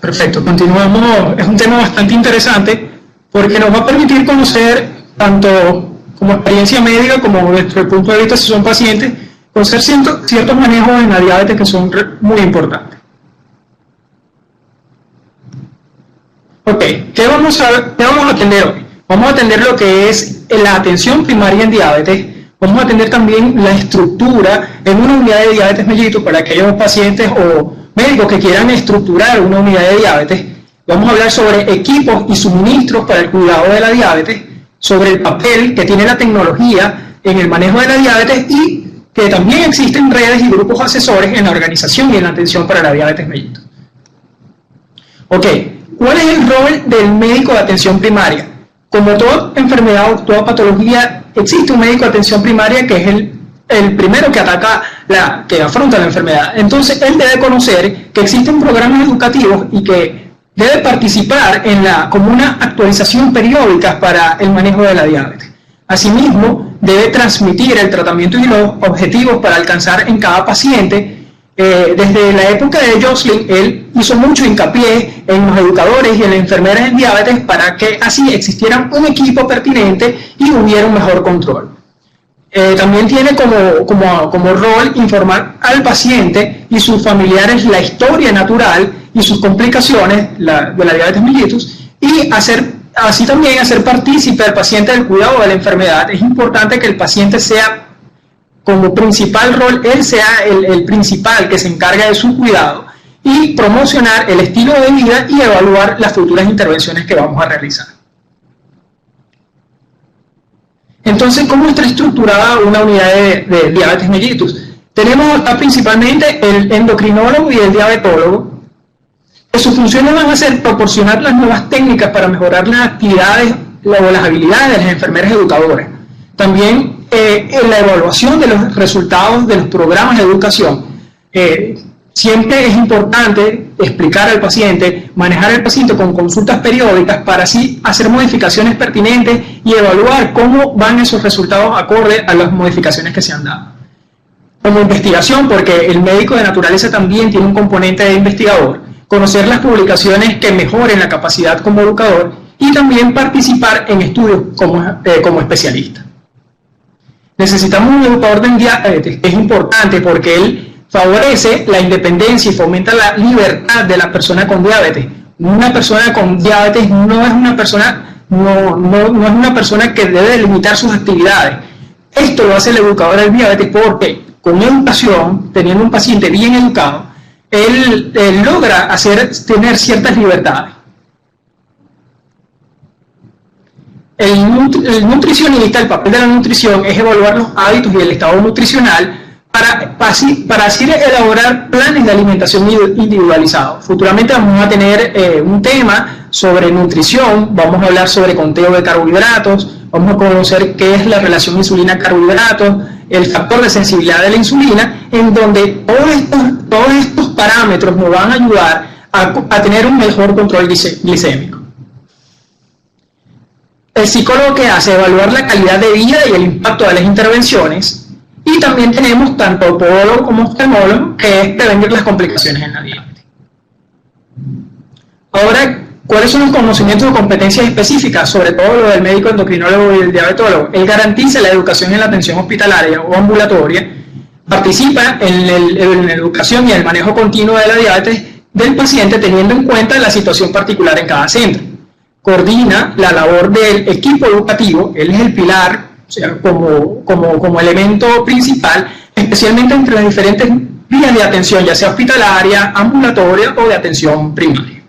Perfecto, continuamos. Es un tema bastante interesante porque nos va a permitir conocer, tanto como experiencia médica como desde el punto de vista si son pacientes, conocer ciertos manejos en la diabetes que son muy importantes. Ok, ¿qué vamos a atender hoy? Vamos a atender lo que es la atención primaria en diabetes. Vamos a atender también la estructura en una unidad de diabetes mellitus para aquellos pacientes o médicos que quieran estructurar una unidad de diabetes. Vamos a hablar sobre equipos y suministros para el cuidado de la diabetes, sobre el papel que tiene la tecnología en el manejo de la diabetes y que también existen redes y grupos asesores en la organización y en la atención para la diabetes mellitus. Ok, ¿cuál es el rol del médico de atención primaria? Como toda enfermedad o toda patología, existe un médico de atención primaria que es el primero que que afronta la enfermedad. Entonces, él debe conocer que existen programas educativos y que debe participar como una actualización periódica para el manejo de la diabetes. Asimismo, debe transmitir el tratamiento y los objetivos para alcanzar en cada paciente. Desde la época de Joslin, él hizo mucho hincapié en los educadores y en las enfermeras en diabetes para que así existiera un equipo pertinente y hubiera un mejor control. También tiene como rol informar al paciente y sus familiares la historia natural y sus complicaciones de la diabetes mellitus y así también hacer partícipe al paciente del cuidado de la enfermedad. Es importante que el paciente sea como principal rol, él sea el principal que se encarga de su cuidado y promocionar el estilo de vida y evaluar las futuras intervenciones que vamos a realizar. Entonces, ¿cómo está estructurada una unidad de diabetes mellitus? Tenemos acá principalmente el endocrinólogo y el diabetólogo, que sus funciones van a ser proporcionar las nuevas técnicas para mejorar las actividades o las habilidades de las enfermeras educadoras. También en la evaluación de los resultados de los programas de educación. Siempre es importante explicar al paciente, manejar al paciente con consultas periódicas para así hacer modificaciones pertinentes y evaluar cómo van esos resultados acorde a las modificaciones que se han dado. Como investigación, porque el médico de naturaleza también tiene un componente de investigador, conocer las publicaciones que mejoren la capacidad como educador y también participar en estudios como especialista. Necesitamos un educador de diabetes, que es importante porque él favorece la independencia y fomenta la libertad de la persona con diabetes. Una persona con diabetes no es una persona que debe limitar sus actividades. Esto lo hace el educador del diabetes porque con educación, teniendo un paciente bien educado, él logra tener ciertas libertades. El nutricionista, el papel de la nutrición es evaluar los hábitos y el estado nutricional para así elaborar planes de alimentación individualizados. Futuramente vamos a tener un tema sobre nutrición, vamos a hablar sobre conteo de carbohidratos, vamos a conocer qué es la relación insulina-carbohidratos, el factor de sensibilidad de la insulina, en donde todos estos parámetros nos van a ayudar a tener un mejor control glicémico. El psicólogo que hace evaluar la calidad de vida y el impacto de las intervenciones. Y también tenemos tanto podólogo como oftalmólogo, que es prevenir las complicaciones en la diabetes. Ahora, ¿cuáles son los conocimientos o competencias específicas? Sobre todo lo del médico endocrinólogo y el diabetólogo. Él garantiza la educación en la atención hospitalaria o ambulatoria, participa en la educación y el manejo continuo de la diabetes del paciente teniendo en cuenta la situación particular en cada centro. Coordina la labor del equipo educativo, él es el pilar, o sea, como elemento principal, especialmente entre las diferentes vías de atención, ya sea hospitalaria, ambulatoria o de atención primaria.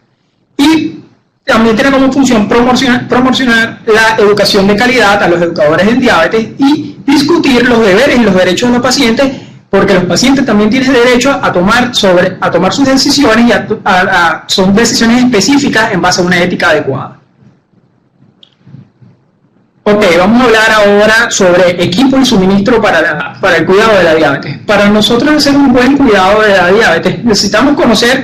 Y también tiene como función promocionar la educación de calidad a los educadores en diabetes y discutir los deberes y los derechos de los pacientes, porque los pacientes también tienen derecho a tomar sus decisiones y son decisiones específicas en base a una ética adecuada. Ok, vamos a hablar ahora sobre equipo y suministro para el cuidado de la diabetes. Para nosotros hacer un buen cuidado de la diabetes necesitamos conocer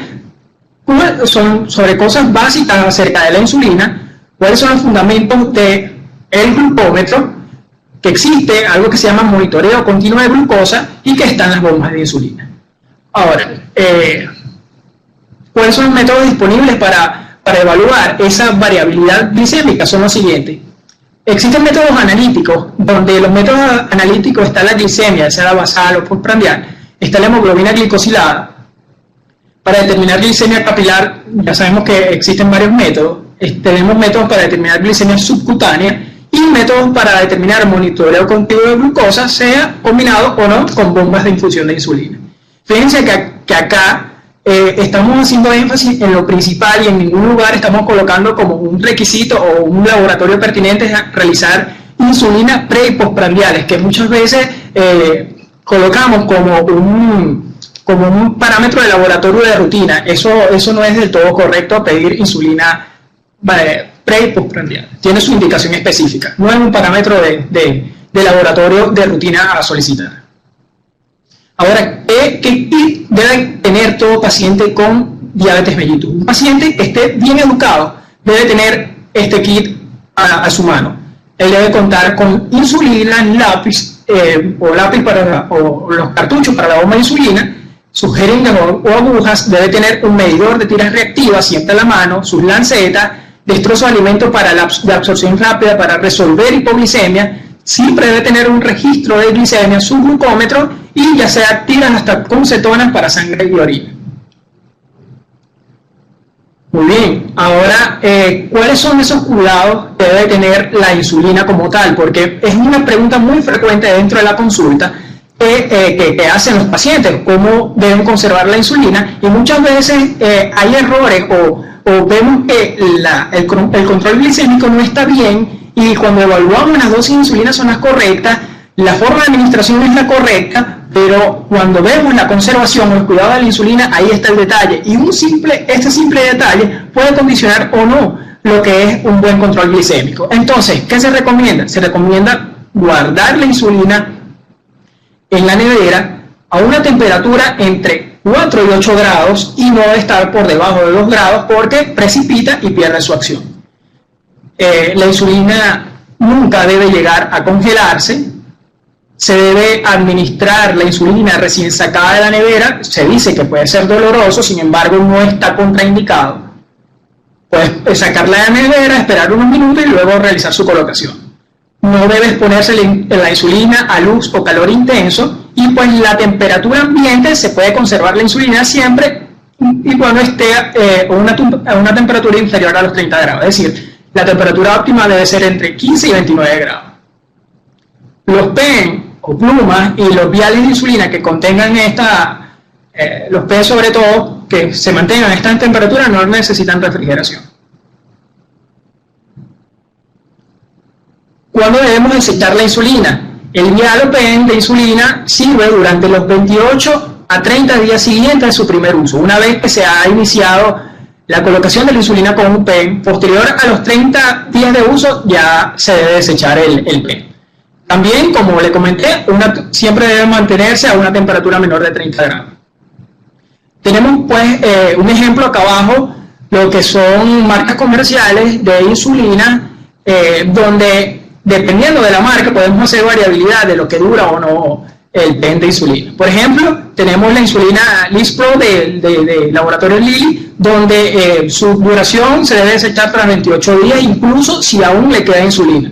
sobre cosas básicas acerca de la insulina, cuáles son los fundamentos del glucómetro, que existe algo que se llama monitoreo continuo de glucosa y que están las bombas de insulina. Ahora, ¿Cuáles son los métodos disponibles para evaluar esa variabilidad glicémica? Son los siguientes. Existen métodos analíticos, donde los métodos analíticos está la glicemia, sea la basal o postprandial, está la hemoglobina glicosilada. Para determinar glicemia capilar, ya sabemos que existen varios métodos. Tenemos métodos para determinar glicemia subcutánea y métodos para determinar monitoreo continuo de glucosa, sea combinado o no con bombas de infusión de insulina. Fíjense que acá estamos haciendo énfasis en lo principal y en ningún lugar estamos colocando como un requisito o un laboratorio pertinente a realizar insulina pre y postprandiales, que muchas veces colocamos como un parámetro de laboratorio de rutina. Eso no es del todo correcto, pedir insulina pre y postprandial. Tiene su indicación específica, no es un parámetro de laboratorio de rutina a solicitar. Ahora, ¿qué debe tener todo paciente con diabetes mellitus? Un paciente que esté bien educado debe tener este kit a su mano. Él debe contar con insulina, lápiz o los cartuchos para la bomba de insulina, sus jeringas o agujas, debe tener un medidor de tiras reactivas siempre a la mano, sus lancetas, destrozos de alimentos para la absorción rápida para resolver hipoglicemia, siempre debe tener un registro de glicemia, su glucómetro y ya sea tiras hasta con cetonas para sangre y orina. Muy bien, ahora, ¿cuáles son esos cuidados que debe tener la insulina como tal? Porque es una pregunta muy frecuente dentro de la consulta que hacen los pacientes, cómo deben conservar la insulina, y muchas veces hay errores o vemos que el control glicémico no está bien, y cuando evaluamos las dosis de insulina son las correctas, la forma de administración es la correcta, pero cuando vemos la conservación o el cuidado de la insulina, ahí está el detalle, y este simple detalle puede condicionar o no lo que es un buen control glicémico. Entonces, ¿qué se recomienda? Se recomienda guardar la insulina en la nevera a una temperatura entre 4 y 8 grados y no estar por debajo de 2 grados porque precipita y pierde su acción. La insulina nunca debe llegar a congelarse. Se debe administrar la insulina recién sacada de la nevera. Se dice que puede ser doloroso, sin embargo no está contraindicado. Puedes sacarla de la nevera, esperar unos minutos y luego realizar su colocación. No debe exponerse la insulina a luz o calor intenso, y pues la temperatura ambiente se puede conservar la insulina siempre y cuando esté a una temperatura inferior a los 30 grados. Es decir, la temperatura óptima debe ser entre 15 y 29 grados. Los pen o plumas y los viales de insulina que contengan los pen sobre todo, que se mantengan a esta temperatura, no necesitan refrigeración. ¿Cuándo debemos desechar la insulina? El vial o pen de insulina sirve durante los 28 a 30 días siguientes de su primer uso. Una vez que se ha iniciado la colocación de la insulina con un pen, posterior a los 30 días de uso ya se debe desechar el pen. También, como le comenté, siempre debe mantenerse a una temperatura menor de 30 grados. Tenemos pues un ejemplo acá abajo, lo que son marcas comerciales de insulina, donde dependiendo de la marca podemos hacer variabilidad de lo que dura o no el pen de insulina. Por ejemplo, tenemos la insulina Lispro de laboratorio Lilly, donde su duración se debe desechar tras 28 días, incluso si aún le queda insulina.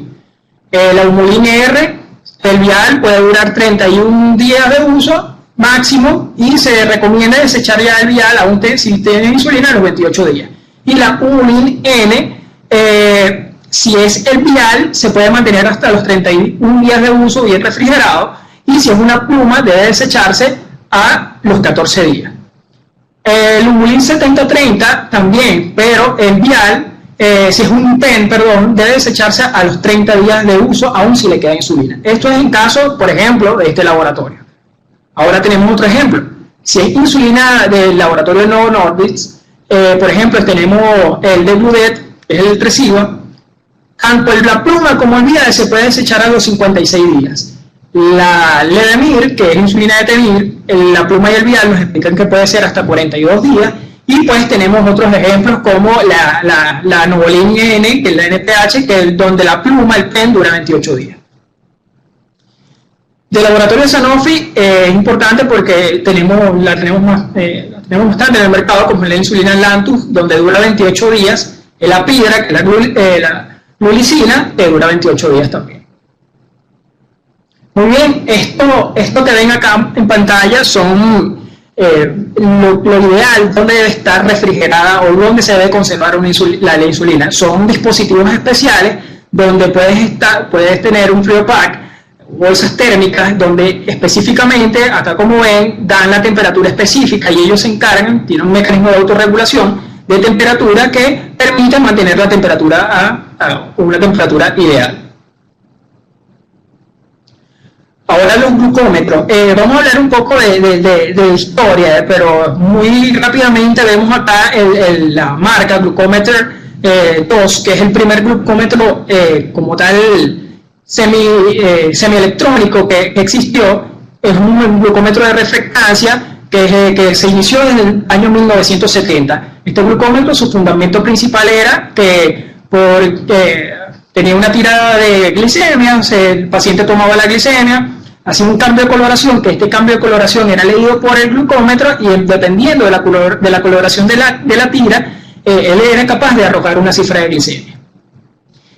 La Humulin R, el vial, puede durar 31 días de uso máximo y se recomienda desechar ya el vial aún si tiene insulina a los 28 días. Y la Humulin N, si es el vial, se puede mantener hasta los 31 días de uso bien refrigerado, y si es una pluma debe desecharse a los 14 días. El Humulin 7030 también, pero el vial, si es un pen, debe desecharse a los 30 días de uso, aún si le queda insulina. Esto es en caso, por ejemplo, de este laboratorio. Ahora tenemos otro ejemplo. Si es insulina del laboratorio Novo Nordisk, por ejemplo, tenemos el Degludec, que es el Tresiva. Tanto la pluma como el vial se puede desechar a los 56 días. La Levemir, que es insulina de Temir, la pluma y el vial nos explican que puede ser hasta 42 días. Y pues tenemos otros ejemplos como la Novolin N, que es la NPH, que es donde la pluma, el pen, dura 28 días. Del laboratorio de Sanofi es importante porque la tenemos tenemos bastante en el mercado, como la insulina Lantus, donde dura 28 días, el Apidra, que es la glulicina, que dura 28 días también. Muy bien, esto que ven acá en pantalla son lo ideal, donde debe estar refrigerada o donde se debe conservar la insulina. Son dispositivos especiales donde puedes tener un FrioPack, bolsas térmicas, donde específicamente, acá como ven, dan la temperatura específica y ellos se encargan, tienen un mecanismo de autorregulación de temperatura que permite mantener la temperatura a una temperatura ideal. Ahora los glucómetros, vamos a hablar un poco de historia, pero muy rápidamente vemos acá la marca Glucometer 2, que es el primer glucómetro como tal semielectrónico que existió. Es un glucómetro de reflectancia que se inició desde el año 1970. Este glucómetro, su fundamento principal era que tenía una tirada de glicemia, el paciente tomaba la glicemia, hacía un cambio de coloración, que este cambio de coloración era leído por el glucómetro y dependiendo de la coloración de la tira, él era capaz de arrojar una cifra de glicemia.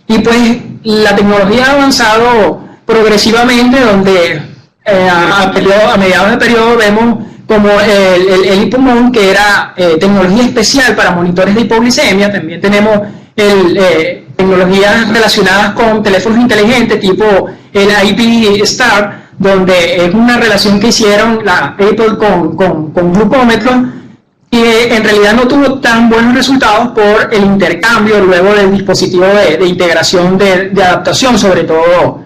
Y pues la tecnología ha avanzado progresivamente, donde a mediados de periodo vemos como el Hipomon, que era tecnología especial para monitores de hipoglicemia. También tenemos tecnologías relacionadas con teléfonos inteligentes tipo el IP Star, donde es una relación que hicieron la Apple con glucómetros, y en realidad no tuvo tan buenos resultados por el intercambio luego del dispositivo de integración de adaptación, sobre todo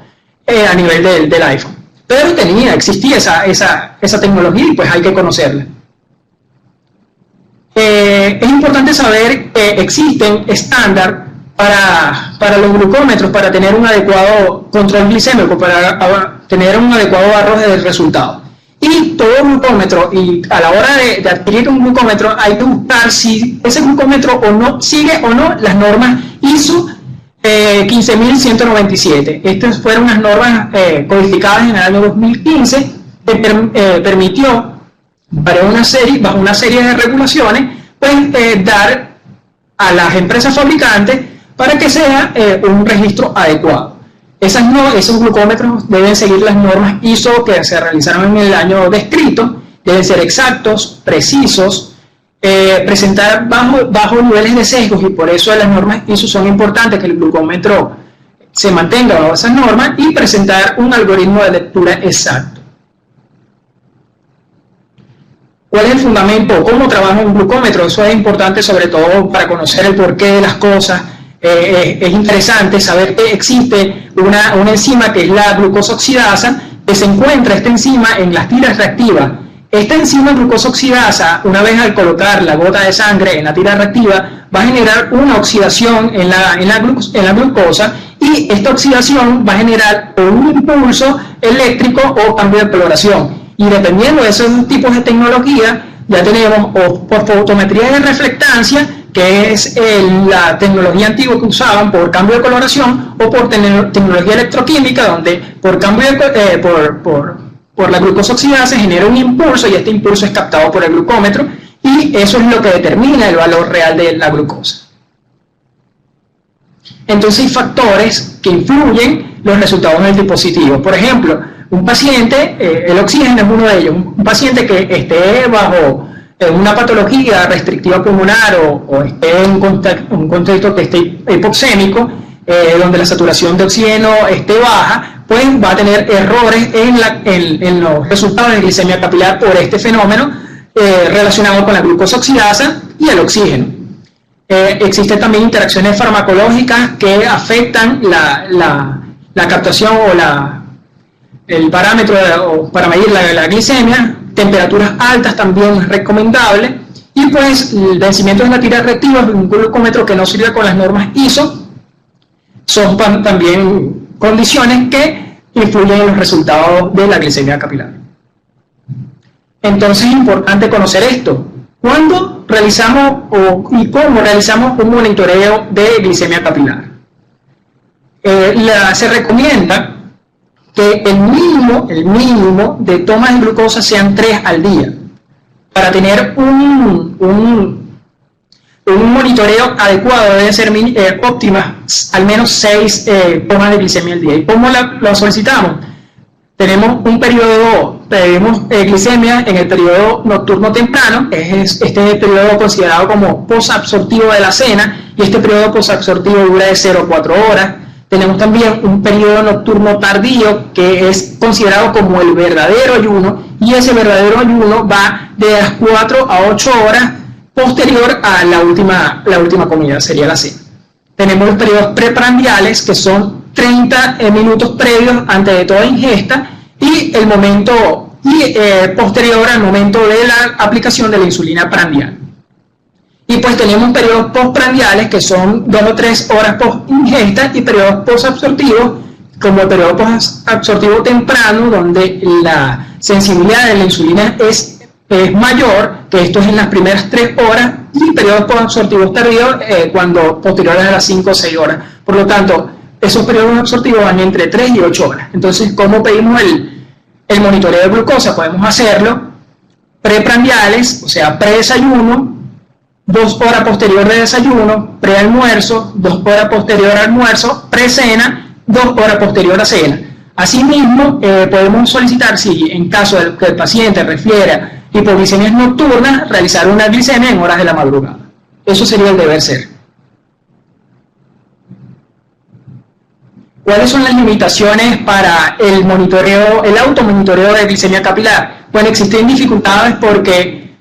a nivel del iPhone. Pero existía esa tecnología y pues hay que conocerla. Es importante saber que existen estándares para los glucómetros, para tener un adecuado control glicémico, para tener un adecuado arrojo de resultados. Y todo glucómetro, y a la hora de adquirir un glucómetro, hay que buscar si ese glucómetro sigue o no las normas ISO 15197. Estas fueron unas normas codificadas en el año 2015 que permitió, bajo una serie de regulaciones, pues dar a las empresas fabricantes para que sea un registro adecuado. Esos glucómetros deben seguir las normas ISO que se realizaron en el año descrito, deben ser exactos, precisos, presentar bajos niveles de sesgos, y por eso las normas ISO son importantes, que el glucómetro se mantenga bajo esas normas, y presentar un algoritmo de lectura exacto. ¿Cuál es el fundamento? ¿Cómo trabaja un glucómetro? Eso es importante, sobre todo para conocer el porqué de las cosas. Es interesante saber que existe una enzima que es la glucosa oxidasa, que se encuentra esta enzima en las tiras reactivas. Esta enzima glucosa oxidasa, una vez al colocar la gota de sangre en la tira reactiva, va a generar una oxidación en la glucosa, y esta oxidación va a generar un impulso eléctrico o cambio de coloración. Y dependiendo de esos tipos de tecnología, ya tenemos o por fotometría de reflectancia, que es la tecnología antigua que usaban por cambio de coloración, o por tecnología electroquímica, donde por la glucosa oxidasa se genera un impulso, y este impulso es captado por el glucómetro, y eso es lo que determina el valor real de la glucosa. Entonces hay factores que influyen los resultados del dispositivo. Por ejemplo, un paciente, el oxígeno es uno de ellos. Un paciente que esté bajo una patología restrictiva pulmonar o esté en un contexto que esté hipoxémico, donde la saturación de oxígeno esté baja, pues va a tener errores en los resultados de glicemia capilar por este fenómeno relacionado con la glucosa oxidasa y el oxígeno. Existen también interacciones farmacológicas que afectan la captación o el parámetro para medir la glicemia. Temperaturas altas también es recomendable, y pues el vencimiento de la tira reactiva de un glucómetro que no sirve con las normas ISO son también condiciones que influyen en los resultados de la glicemia capilar. Entonces es importante conocer esto. ¿Cuándo realizamos y cómo realizamos un monitoreo de glicemia capilar? Se recomienda que el mínimo de tomas de glucosa sean 3 al día. para tener un monitoreo adecuado deben ser óptimas al menos 6 tomas de glicemia al día. ¿Y cómo lo solicitamos? Tenemos un periodo, pedimos glicemia en el periodo nocturno temprano, este es el periodo considerado como posabsortivo de la cena, y este periodo posabsortivo dura de 0 a 4 horas. Tenemos también un periodo nocturno tardío, que es considerado como el verdadero ayuno, y ese verdadero ayuno va de las 4 a 8 horas posterior a la última comida, sería la cena. Tenemos los periodos preprandiales, que son 30 minutos previos antes de toda ingesta, y el momento posterior al momento de la aplicación de la insulina prandial. Y pues tenemos periodos postprandiales, que son 2 o 3 horas post ingesta, y periodos posabsortivos, como el periodo posabsortivo temprano, donde la sensibilidad de la insulina es mayor, que esto es en las primeras 3 horas, y periodos posabsortivos tardíos cuando posteriores a las 5 o 6 horas. Por lo tanto, esos periodos absortivos van entre 3 y 8 horas. Entonces, ¿cómo pedimos el monitoreo de glucosa? Podemos hacerlo preprandiales, o sea, predesayuno, 2 horas posterior de desayuno, prealmuerzo, 2 horas posterior al almuerzo, precena, 2 horas posterior a cena. Asimismo, podemos solicitar, si en caso de que el paciente refiera hipoglicemias nocturnas, realizar una glicemia en horas de la madrugada. Eso sería el deber ser. ¿Cuáles son las limitaciones para el automonitoreo de glicemia capilar? Bueno, existen dificultades porque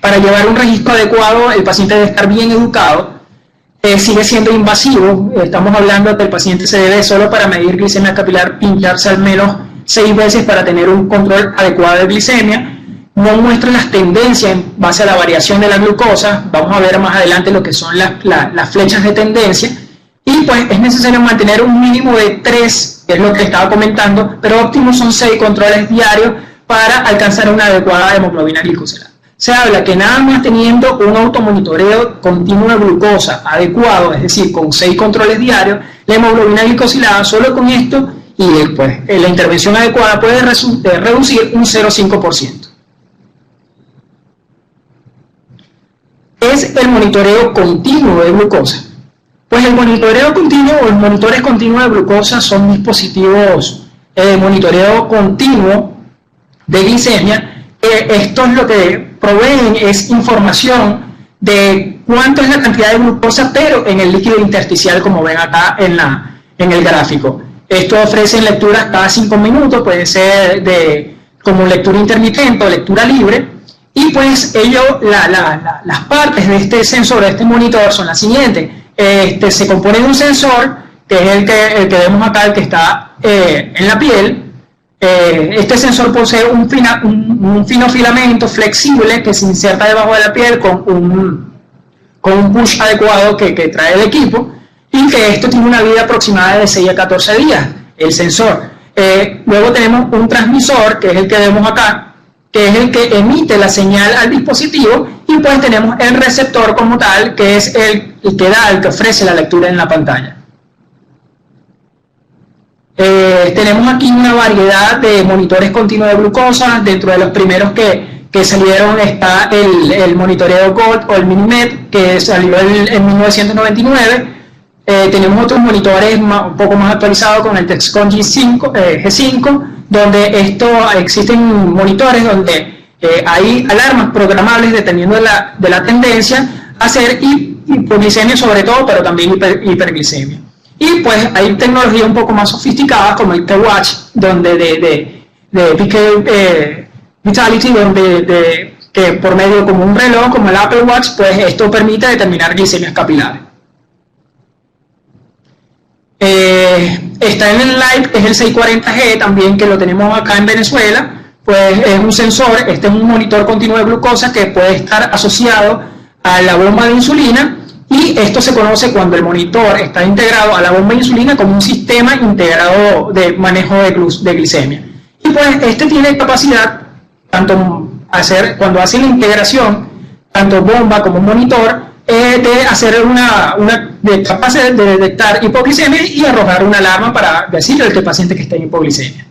para llevar un registro adecuado el paciente debe estar bien educado, sigue siendo invasivo. Estamos hablando de que el paciente se debe, solo para medir glicemia capilar, pincharse al menos 6 veces para tener un control adecuado de glicemia. No muestra las tendencias en base a la variación de la glucosa. Vamos a ver más adelante lo que son las flechas de tendencia. Y pues es necesario mantener un mínimo de 3, que es lo que estaba comentando, pero óptimo son 6 controles diarios para alcanzar una adecuada hemoglobina glicosilada. Se habla que nada más teniendo un automonitoreo continuo de glucosa adecuado, es decir, con 6 controles diarios, la hemoglobina glicosilada, solo con esto y pues la intervención adecuada puede reducir un 0,5%. Es el monitoreo continuo de glucosa. Pues el monitoreo continuo o los monitores continuos de glucosa son dispositivos de monitoreo continuo de glicemia. Esto es lo que proveen, es información de cuánto es la cantidad de glucosa, pero en el líquido intersticial, como ven acá en el gráfico. Esto ofrece lecturas cada 5 minutos, puede ser como lectura intermitente o lectura libre. Y pues las partes de este sensor, de este monitor, son las siguientes. Se compone de un sensor, que es el que vemos acá, el que está en la piel. Este sensor posee un fino filamento flexible que se inserta debajo de la piel con un push adecuado que trae el equipo, y que esto tiene una vida aproximada de 6 a 14 días, el sensor. Luego tenemos un transmisor, que es el que vemos acá, que es el que emite la señal al dispositivo, y pues tenemos el receptor como tal, que es el que ofrece la lectura en la pantalla. Tenemos aquí una variedad de monitores continuos de glucosa. Dentro de los primeros que salieron está el monitoreo Gold o el Minimed, que salió en 1999. Tenemos otros monitores un poco más actualizados con el Dexcom G5, donde existen monitores donde hay alarmas programables dependiendo de la tendencia a hacer hipoglicemia sobre todo, pero también hiperglicemia. Y pues hay tecnologías un poco más sofisticadas como el T-Watch, donde de PK Vitality, que por medio como un reloj, como el Apple Watch, pues esto permite determinar glicemias capilares. Está en el Live, que es el 640G también, que lo tenemos acá en Venezuela. Pues es un sensor, este es un monitor continuo de glucosa que puede estar asociado a la bomba de insulina, y esto se conoce cuando el monitor está integrado a la bomba de insulina como un sistema integrado de manejo de glicemia. Y pues este tiene capacidad, cuando hace la integración, tanto bomba como monitor, de hacer capaz de detectar hipoglicemia y arrojar una alarma para decirle al paciente que está en hipoglicemia.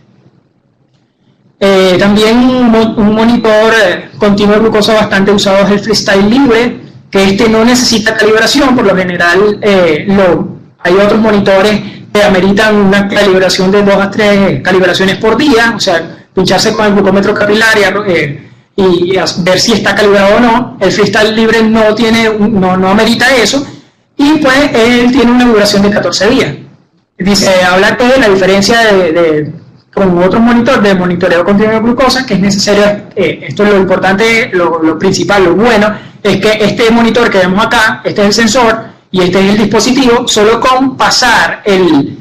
También un monitor continuo de glucosa bastante usado es el Freestyle Libre, que este no necesita calibración, por lo general hay otros monitores que ameritan una calibración de 2 a 3 calibraciones por día, o sea, pincharse con el glucómetro capilar y ver si está calibrado o no. El Freestyle Libre no amerita eso, y pues él tiene una duración de 14 días. Dice, habla que la diferencia con otros monitores de monitoreo continuo de glucosa, que es necesario, esto es lo importante, lo principal, lo bueno, es que este monitor que vemos acá, este es el sensor y este es el dispositivo, solo con pasar el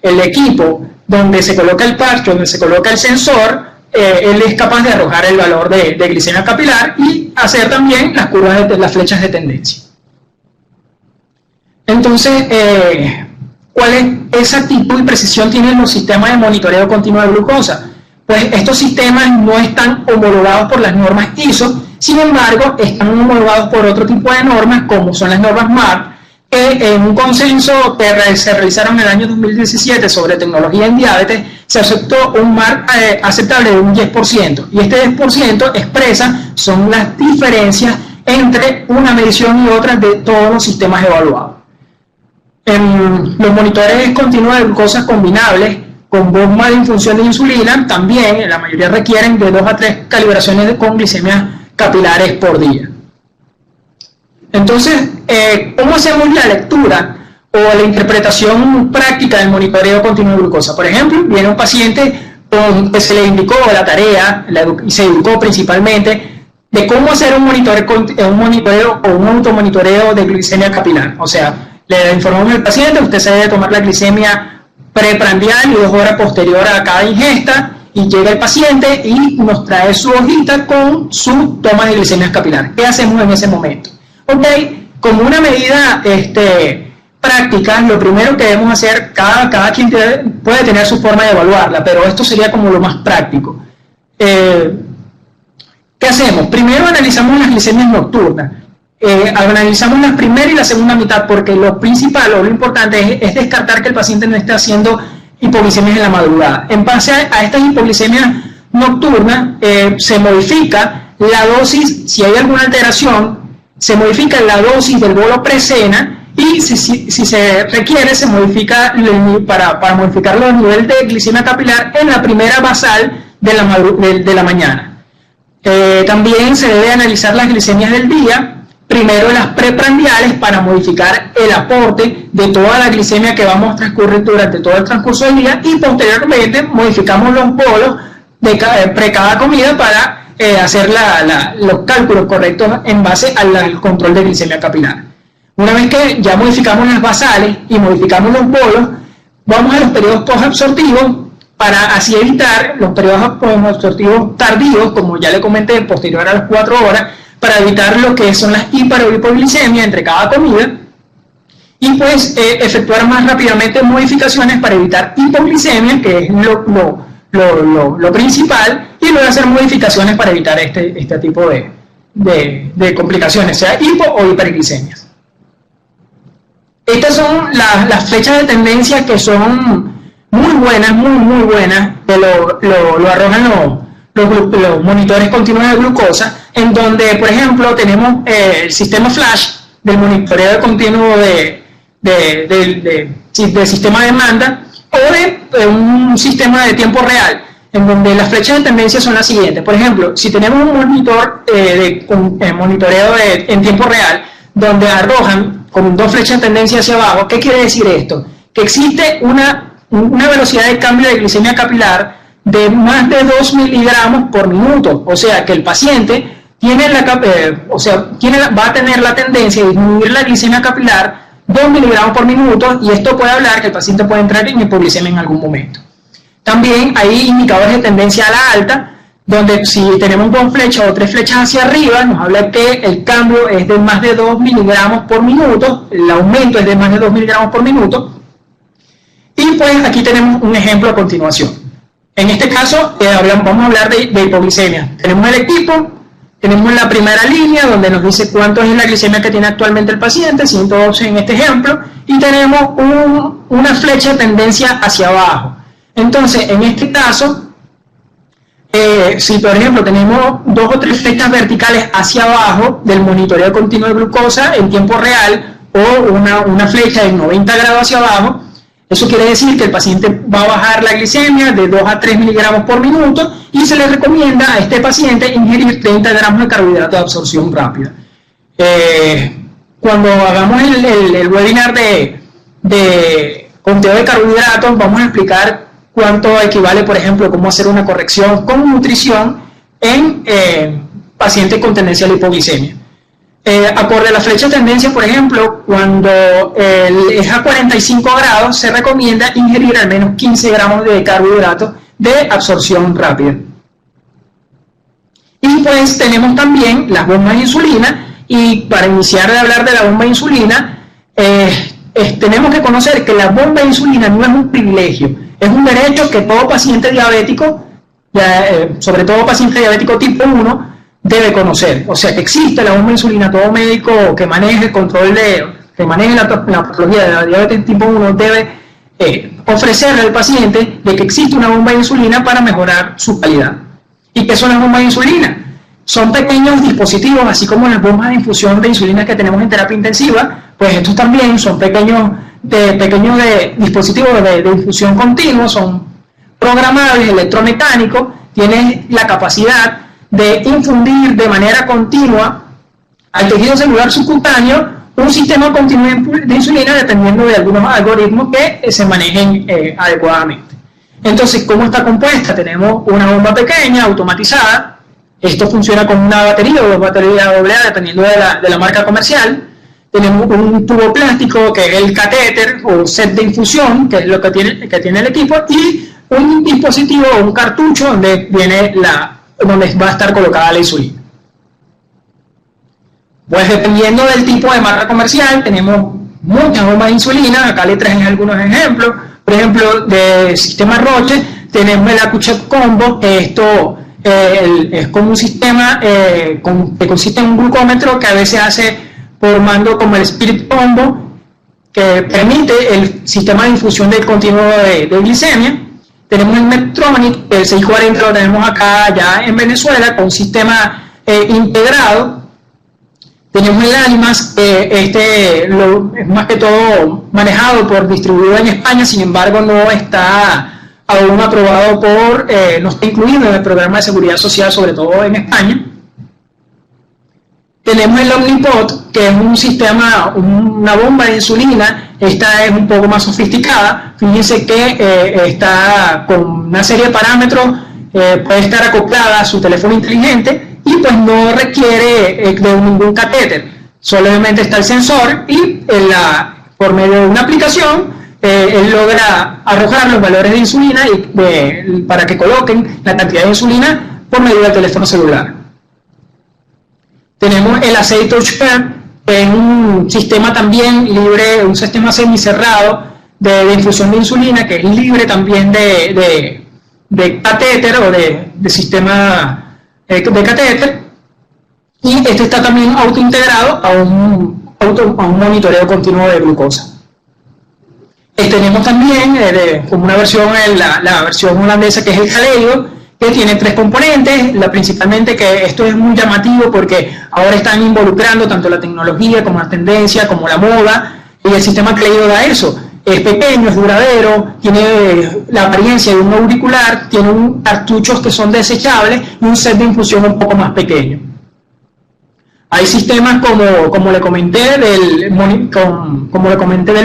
equipo donde se coloca el patch, donde se coloca el sensor, él es capaz de arrojar el valor de glicemia capilar y hacer también las curvas las flechas de tendencia. Entonces, ¿cuál exactitud y precisión tienen los sistemas de monitoreo continuo de glucosa? Pues estos sistemas no están homologados por las normas ISO, sin embargo, están homologados por otro tipo de normas, como son las normas MARC, que en un consenso que se realizaron en el año 2017 sobre tecnología en diabetes, se aceptó un MARC aceptable de un 10%, y este 10% son las diferencias entre una medición y otra de todos los sistemas evaluados. Los monitores continuos de glucosa combinables con bomba de infusión de insulina también, la mayoría requieren de 2 a 3 calibraciones con glicemias capilares por día. Entonces, ¿cómo hacemos la lectura o la interpretación práctica del monitoreo continuo de glucosa? Por ejemplo, viene un paciente que se le indicó la tarea y se educó principalmente de cómo hacer un monitoreo o un automonitoreo de glicemia capilar. O sea, le informamos al paciente, usted se debe tomar la glicemia preprandial y 2 horas posterior a cada ingesta, y llega el paciente y nos trae su hojita con su toma de glicemia capilar. ¿Qué hacemos en ese momento? Ok, como una medida práctica, lo primero que debemos hacer, cada quien puede tener su forma de evaluarla, pero esto sería como lo más práctico. ¿Qué hacemos? Primero analizamos las glicemias nocturnas. Analizamos la primera y la segunda mitad, porque lo principal o lo importante es descartar que el paciente no esté haciendo hipoglicemias en la madrugada. En base a estas hipoglicemias nocturnas, se modifica la dosis, si hay alguna alteración, se modifica la dosis del bolo pre-cena, y si se requiere, se modifica para modificar los niveles de glicemia capilar en la primera basal de la mañana. También se debe analizar las glicemias del día, primero las preprandiales, para modificar el aporte de toda la glicemia que vamos a transcurrir durante todo el transcurso del día, y posteriormente modificamos los bolos de cada comida para hacer los cálculos correctos en base al control de glicemia capilar. Una vez que ya modificamos las basales y modificamos los bolos, vamos a los periodos posabsortivos para así evitar los periodos posabsortivos tardíos, como ya le comenté, posterior a las 4 horas, para evitar lo que son las hiper o hipoglicemia entre cada comida, y pues efectuar más rápidamente modificaciones para evitar hipoglicemia, que es lo principal, y luego hacer modificaciones para evitar este tipo de complicaciones, sea hipo o hiperglicemias. Estas son las flechas de tendencia que son muy buenas, muy buenas, que lo arrojan los monitores continuos de glucosa, en donde, por ejemplo, tenemos el sistema flash del monitoreo continuo de sistema de demanda, o de un sistema de tiempo real, en donde las flechas de tendencia son las siguientes. Por ejemplo, si tenemos un monitor monitoreo en tiempo real, donde arrojan con 2 flechas de tendencia hacia abajo, ¿qué quiere decir esto? Que existe una velocidad de cambio de glicemia capilar de más de 2 miligramos por minuto, o sea que el paciente va a tener la tendencia de disminuir la glicemia capilar 2 miligramos por minuto, y esto puede hablar que el paciente puede entrar en hipoglicemia en algún momento. También hay indicadores de tendencia a la alta, donde si tenemos 2 flechas o 3 flechas hacia arriba, nos habla que el cambio es de más de 2 miligramos por minuto, el aumento es de más de 2 miligramos por minuto, y pues aquí tenemos un ejemplo a continuación. En este caso, vamos a hablar de hipoglicemia. Tenemos el equipo, tenemos la primera línea donde nos dice cuánto es la glicemia que tiene actualmente el paciente, 112 en este ejemplo, y tenemos una flecha de tendencia hacia abajo. Entonces, en este caso, si por ejemplo tenemos 2 o 3 flechas verticales hacia abajo del monitoreo continuo de glucosa en tiempo real, o una flecha de 90 grados hacia abajo, eso quiere decir que el paciente va a bajar la glicemia de 2 a 3 miligramos por minuto y se le recomienda a este paciente ingerir 30 gramos de carbohidratos de absorción rápida. Cuando hagamos el webinar de conteo de carbohidratos, vamos a explicar cuánto equivale, por ejemplo, cómo hacer una corrección con nutrición en pacientes con tendencia a la hipoglicemia. Acorde a la flecha de tendencia, por ejemplo, cuando es a 45 grados, se recomienda ingerir al menos 15 gramos de carbohidratos de absorción rápida. Y pues tenemos también las bombas de insulina, y para iniciar a hablar de la bomba de insulina, tenemos que conocer que la bomba de insulina no es un privilegio, es un derecho que todo paciente diabético, sobre todo paciente diabético tipo 1, debe conocer. O sea, que existe la bomba de insulina, todo médico que maneje el control que maneje la patología de la diabetes tipo 1 debe ofrecerle al paciente de que existe una bomba de insulina para mejorar su calidad. ¿Y qué son las bombas de insulina? Son pequeños dispositivos, así como las bombas de infusión de insulina que tenemos en terapia intensiva, pues estos también son pequeños dispositivos de infusión continua, son programables, electromecánicos, tienen la capacidad de infundir de manera continua al tejido celular subcutáneo un sistema continuo de insulina dependiendo de algunos algoritmos que se manejen adecuadamente. Entonces, ¿cómo está compuesta? Tenemos una bomba pequeña, automatizada. Esto funciona con una batería o 2 baterías AA dependiendo de la marca comercial. Tenemos un tubo plástico que es el catéter o set de infusión, que es lo que tiene el equipo, y un dispositivo o un cartucho donde va a estar colocada la insulina. Pues dependiendo del tipo de marca comercial, tenemos muchas bombas de insulina. Acá le traje algunos ejemplos. Por ejemplo, de sistema Roche, tenemos el AcuCheck Combo, que esto es como un sistema que consiste en un glucómetro que a veces hace por mando como el Spirit Combo, que permite el sistema de infusión del continuo de glicemia. Tenemos el Medtronic, el 640 lo tenemos acá ya en Venezuela, con un sistema integrado. Tenemos el Animas, es más que todo manejado por distribuidor en España, sin embargo no está aún aprobado no está incluido en el programa de seguridad social, sobre todo en España. Tenemos el Omnipod, que es un sistema, una bomba de insulina. Esta es un poco más sofisticada. Fíjense que está con una serie de parámetros, puede estar acoplada a su teléfono inteligente y pues no requiere de ningún catéter. Solamente está el sensor y por medio de una aplicación él logra arrojar los valores de insulina para que coloquen la cantidad de insulina por medio del teléfono celular. Tenemos el Assay Touchpad, que es un sistema también libre, un sistema semicerrado de infusión de insulina, que es libre también de catéter o de sistema de catéter, y este está también autointegrado a un monitoreo continuo de glucosa. Tenemos también como una versión, la versión holandesa, que es el Jaleo, que tiene 3 componentes, principalmente, que esto es muy llamativo porque ahora están involucrando tanto la tecnología como la tendencia, como la moda, y el sistema Jaleo da eso. Es pequeño, es duradero, tiene la apariencia de un auricular, tiene cartuchos que son desechables y un set de infusión un poco más pequeño. Hay sistemas como le comenté del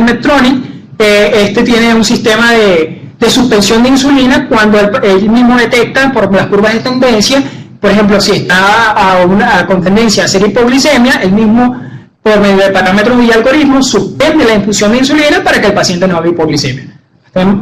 Medtronic, este tiene un sistema de suspensión de insulina cuando él mismo detecta por las curvas de tendencia. Por ejemplo, si está con tendencia a hacer hipoglicemia, él mismo, por medio de parámetros y algoritmos, suspende la infusión de insulina para que el paciente no haga hipoglicemia.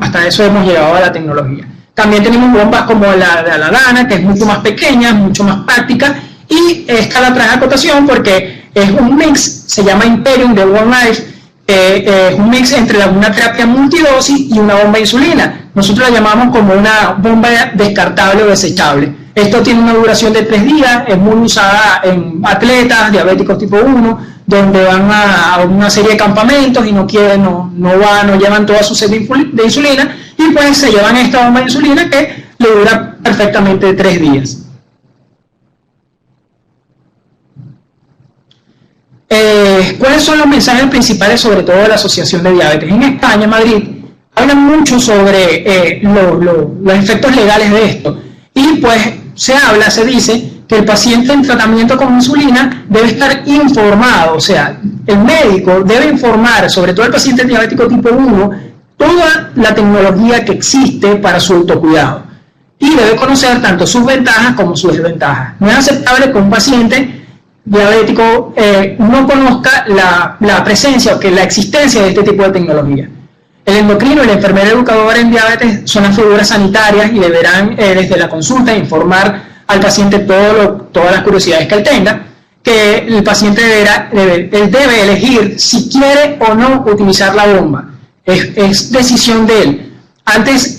Hasta eso hemos llegado a la tecnología. También tenemos bombas como la de Aladana, que es mucho más pequeña, mucho más práctica, y esta la traje a acotación porque es un mix, se llama Imperium de One Life. Es un mix entre una terapia multidosis y una bomba de insulina. Nosotros la llamamos como una bomba descartable o desechable. Esto tiene una duración de 3 días, es muy usada en atletas diabéticos tipo 1, donde van a una serie de campamentos y no llevan toda su sed de insulina, y y pues se llevan esta bomba de insulina que le dura perfectamente 3 días. ¿Cuáles son los mensajes principales sobre todo de la Asociación de Diabetes? En España, en Madrid, hablan mucho sobre los efectos legales de esto, y pues se dice que el paciente en tratamiento con insulina debe estar informado, o sea, el médico debe informar, sobre todo el paciente diabético tipo 1, toda la tecnología que existe para su autocuidado, y debe conocer tanto sus ventajas como sus desventajas. No es aceptable que un paciente diabético no conozca la presencia o que la existencia de este tipo de tecnología. El endocrino y la enfermera educadora en diabetes son las figuras sanitarias y deberán desde la consulta informar al paciente todas las curiosidades que él tenga, que el paciente debe elegir si quiere o no utilizar la bomba. Es decisión de él. Antes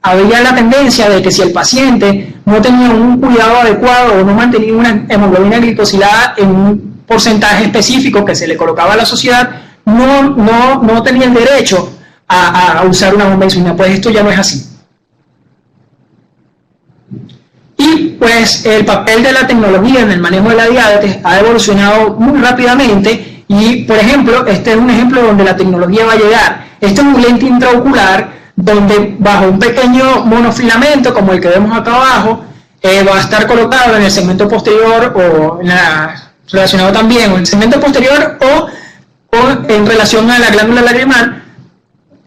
había la tendencia de que si el paciente no tenía un cuidado adecuado o no mantenía una hemoglobina glicosilada en un porcentaje específico que se le colocaba a la sociedad, no tenía el derecho a usar una bomba de insulina. Pues esto ya no es así. Y pues el papel de la tecnología en el manejo de la diabetes ha evolucionado muy rápidamente, y por ejemplo, este es un ejemplo donde la tecnología va a llegar. Este es un lente intraocular donde bajo un pequeño monofilamento como el que vemos acá abajo va a estar colocado en el segmento posterior o relacionado también en el segmento posterior o en relación a la glándula lagrimal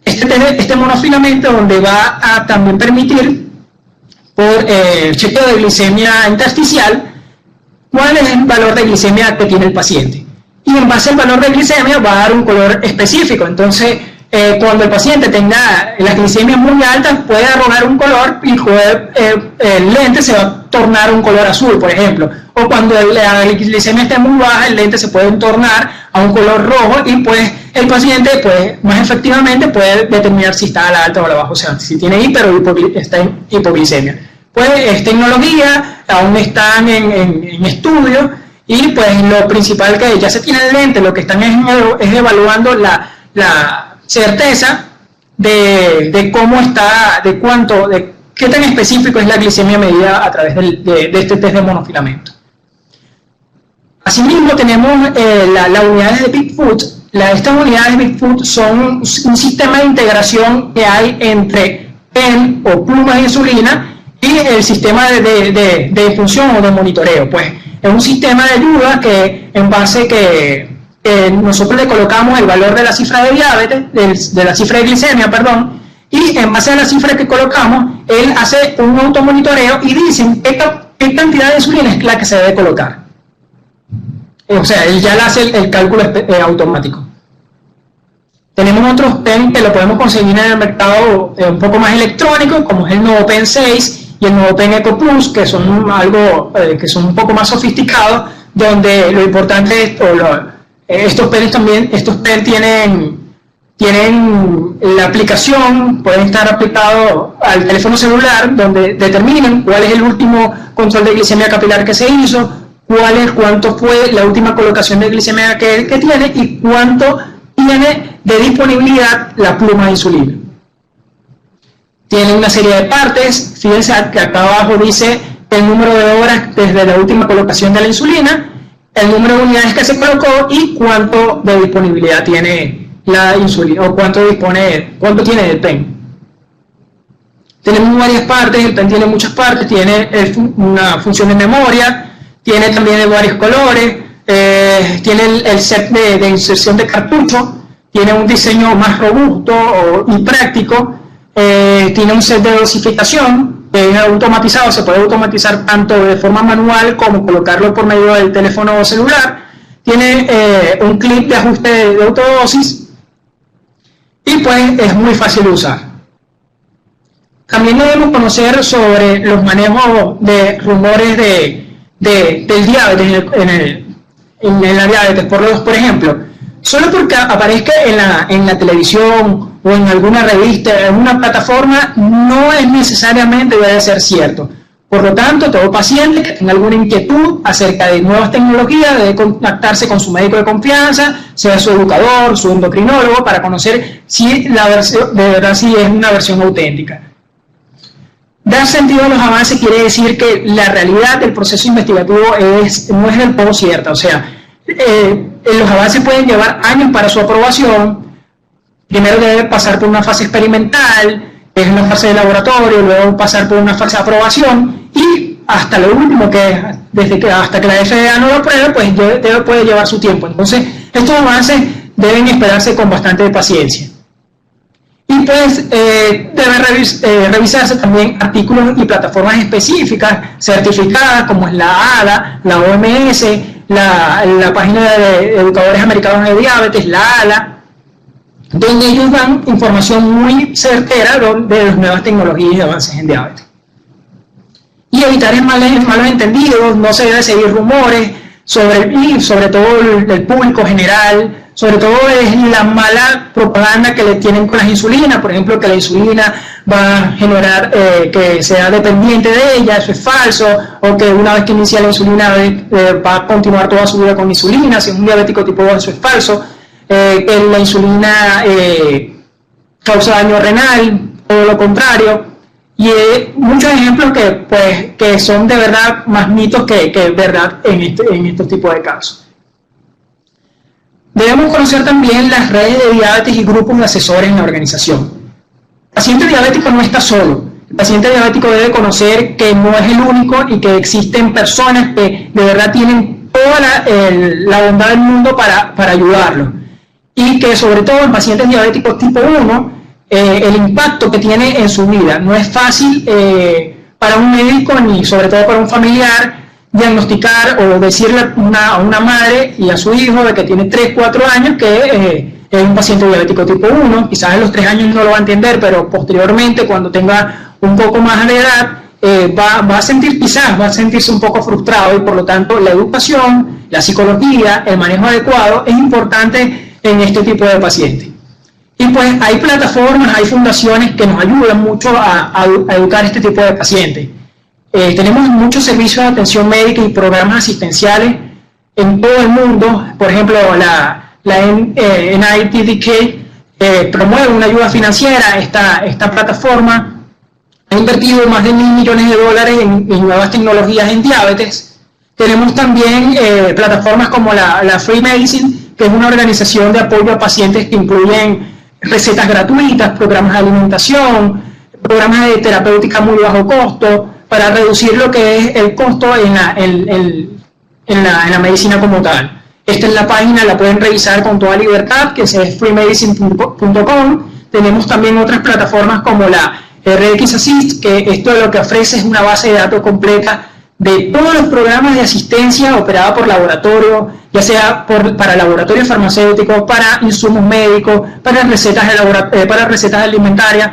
este monofilamento, donde va a también permitir por chequeo de glicemia intersticial cuál es el valor de glicemia que tiene el paciente, y en base al valor de glicemia va a dar un color específico. Entonces cuando el paciente tenga las glicemias muy altas puede arrojar un color y el lente se va a tornar un color azul, por ejemplo, o cuando la glicemia esté muy baja el lente se puede tornar a un color rojo, y pues el paciente pues más efectivamente puede determinar si está a la alta o a la baja, o sea, si tiene hiper o está en hipoglicemia. Pues es tecnología, aún están en estudio, y pues lo principal que ya se tiene el lente, lo que están es evaluando la certeza de cómo está, de qué tan específico es la glicemia medida a través de este test de monofilamento. Asimismo tenemos las unidades de Bigfoot. Estas unidades de Bigfoot son un sistema de integración que hay entre pen o plumas de insulina y el sistema de función o de monitoreo. Pues es un sistema de ayuda que en base que nosotros le colocamos el valor de la cifra de diabetes, de la cifra de glicemia, perdón, y en base a la cifra que colocamos, él hace un automonitoreo y dicen qué cantidad de insulina es la que se debe colocar. O sea, él ya le hace el cálculo automático. Tenemos otros pen que lo podemos conseguir en el mercado un poco más electrónico, como es el Novopen 6 y el Novopen Eco Plus, que son un poco más sofisticados, donde lo importante es, estos pen tienen la aplicación, pueden estar aplicados al teléfono celular, donde determinan cuál es el último control de glicemia capilar que se hizo, cuánto fue la última colocación de glicemia que tiene y cuánto tiene de disponibilidad la pluma de insulina. Tiene una serie de partes. Fíjense que acá abajo dice el número de horas desde la última colocación de la insulina, el número de unidades que se colocó y cuánto de disponibilidad tiene la insulina, o cuánto tiene el pen. Tenemos varias partes, el pen tiene muchas partes, tiene una función de memoria, tiene también varios colores, tiene el set de inserción de cartucho, tiene un diseño más robusto y práctico, tiene un set de dosificación, es automatizado, se puede automatizar tanto de forma manual como colocarlo por medio del teléfono celular, tiene un clip de ajuste de autodosis y pues es muy fácil de usar. También debemos conocer sobre los manejos de rumores del diabetes en la diabetes. Por ejemplo, solo porque aparezca en la televisión o en alguna revista, en una plataforma, no es necesariamente debe ser cierto. Por lo tanto, todo paciente que tenga alguna inquietud acerca de nuevas tecnologías debe contactarse con su médico de confianza, sea su educador, su endocrinólogo, para conocer si la versión, de verdad si es una versión auténtica. Dar sentido a los avances quiere decir que la realidad del proceso investigativo no es del todo cierta. O sea, los avances pueden llevar años para su aprobación. Primero debe pasar por una fase experimental, es una fase de laboratorio, luego pasar por una fase de aprobación y hasta lo último, que es hasta que la FDA no lo apruebe, pues puede llevar su tiempo. Entonces, estos avances deben esperarse con bastante paciencia. Y pues deben revisarse también artículos y plataformas específicas certificadas, como es la ADA, la OMS, la página de Educadores Americanos de Diabetes, la ALA, donde ellos dan información muy certera de las nuevas tecnologías y avances en diabetes. Y evitar malos entendidos, no se debe seguir rumores sobre todo el público general, sobre todo es la mala propaganda que le tienen con las insulinas, por ejemplo, que la insulina va a generar que sea dependiente de ella, eso es falso, o que una vez que inicia la insulina va a continuar toda su vida con insulina, si es un diabético tipo 2, eso es falso. Que la insulina causa daño renal, todo lo contrario, y muchos ejemplos que son de verdad más mitos que verdad en estos tipos de casos. Debemos conocer también las redes de diabetes y grupos de asesores en la organización. El paciente diabético no está solo. El paciente diabético debe conocer que no es el único y que existen personas que de verdad tienen toda la bondad del mundo para ayudarlo. Y que sobre todo en pacientes diabéticos tipo 1, el impacto que tiene en su vida no es fácil para un médico ni sobre todo para un familiar diagnosticar o decirle a una madre y a su hijo de que tiene 3, 4 años que es un paciente diabético tipo 1, quizás a los 3 años no lo va a entender, pero posteriormente cuando tenga un poco más de edad va a sentirse un poco frustrado y por lo tanto la educación, la psicología, el manejo adecuado es importante en este tipo de pacientes. Y pues hay plataformas, hay fundaciones que nos ayudan mucho a educar este tipo de pacientes. Tenemos muchos servicios de atención médica y programas asistenciales en todo el mundo. Por ejemplo, la NITDK promueve una ayuda financiera. Esta plataforma ha invertido más de $1.000 millones en nuevas tecnologías en diabetes. Tenemos también plataformas como la Free Medicine, que es una organización de apoyo a pacientes que incluyen recetas gratuitas, programas de alimentación, programas de terapéutica muy bajo costo, para reducir lo que es el costo en la medicina como tal. Esta es la página, la pueden revisar con toda libertad, que es freemedicine.com. Tenemos también otras plataformas como la RX Assist, que esto lo que ofrece es una base de datos completa de todos los programas de asistencia operada por laboratorio, ya sea para laboratorios farmacéuticos, para insumos médicos, para recetas alimentarias.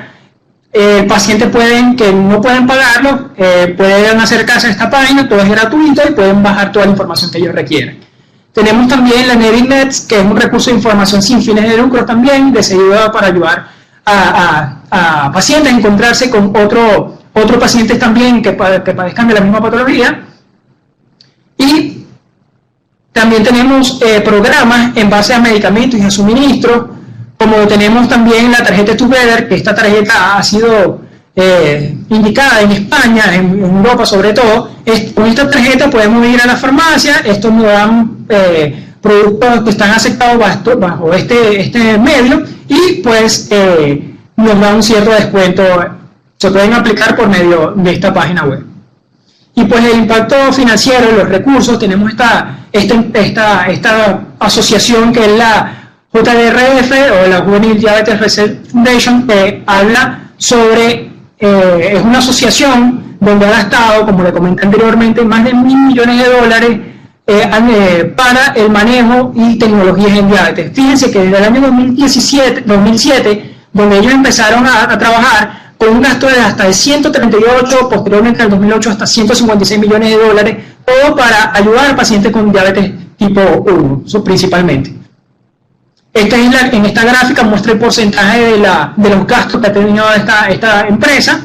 Pacientes que no pueden pagarlo, pueden acercarse a esta página, todo es gratuito y pueden bajar toda la información que ellos requieran. Tenemos también la NEDINETS, que es un recurso de información sin fines de lucro también, decidido para ayudar a pacientes a encontrarse con otros pacientes también que padezcan de la misma patología. Y también tenemos programas en base a medicamentos y a suministros, como tenemos también la tarjeta Together, que esta tarjeta ha sido indicada en España, en Europa sobre todo. Con esta tarjeta podemos ir a la farmacia, estos nos dan productos que están aceptados bajo este medio y pues nos dan un cierto descuento, se pueden aplicar por medio de esta página web. Y pues el impacto financiero, los recursos, tenemos esta asociación que es la JDRF o la Juvenile Diabetes Research Foundation, que habla sobre, es una asociación donde ha gastado, como le comenté anteriormente, más de $1.000 millones para el manejo y tecnologías en diabetes. Fíjense que desde el año 2007, donde ellos empezaron a trabajar con un gasto de hasta de 138, posteriormente en el 2008 hasta $156 millones, todo para ayudar a pacientes con diabetes tipo 1, principalmente. En esta gráfica muestra el porcentaje de los gastos que ha tenido esta empresa.